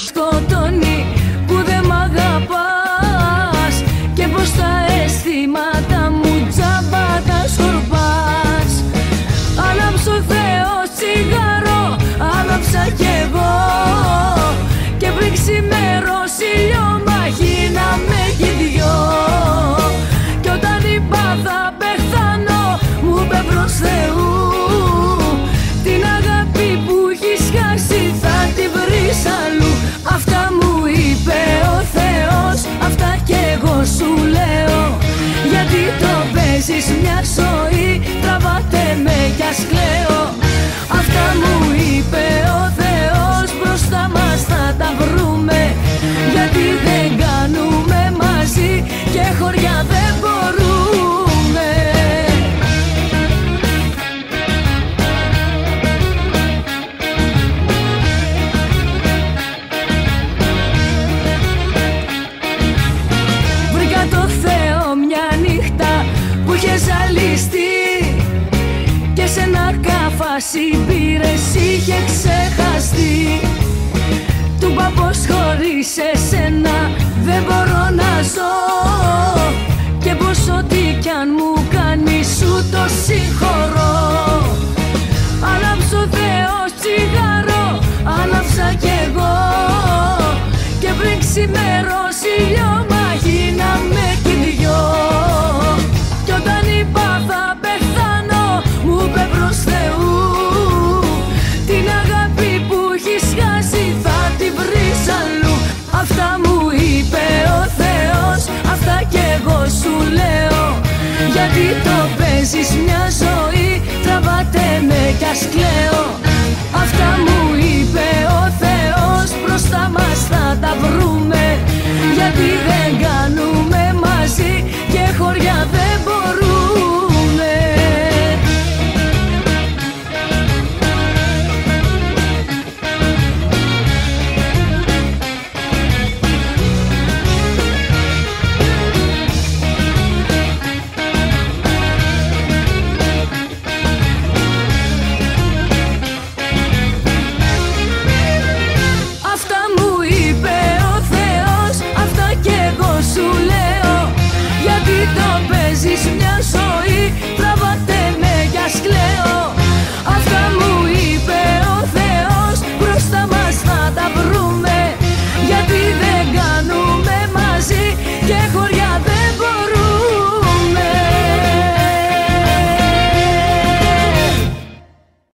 σκοτώνει που δεν μ' αγαπάς και πως τα αισθήματα μου τζάμπα τα σκορπάς. Άναψε ο Θεός τσιγάρο, άναψα κι εγώ, και πριν ξημερώσει λιωμάχη να με έχει δυο. Κι όταν είπα θα πεθάνω, μου είπε προς Θεού, την αγάπη που έχεις χάσει θα τη βρεις αλλού. Αυτά μου είπε ο Θεός, αυτά κι εγώ σου λέω, γιατί το παίζεις μια ζωή, τραβάτε με κι ας κλαίω. Αυτά μου είπε ο Θεός, μπροστά μας θα τα βρούμε, γιατί δεν κάνουμε μαζί και χωριά δεν μπορούμε. Βρήκα το Θεό μια νύχτα που είχε ζαλιστεί και σε ένα καφάσι πήρες, είχε ξεχαστεί. Του είπα πως χωρίς εσένα δεν μπορώ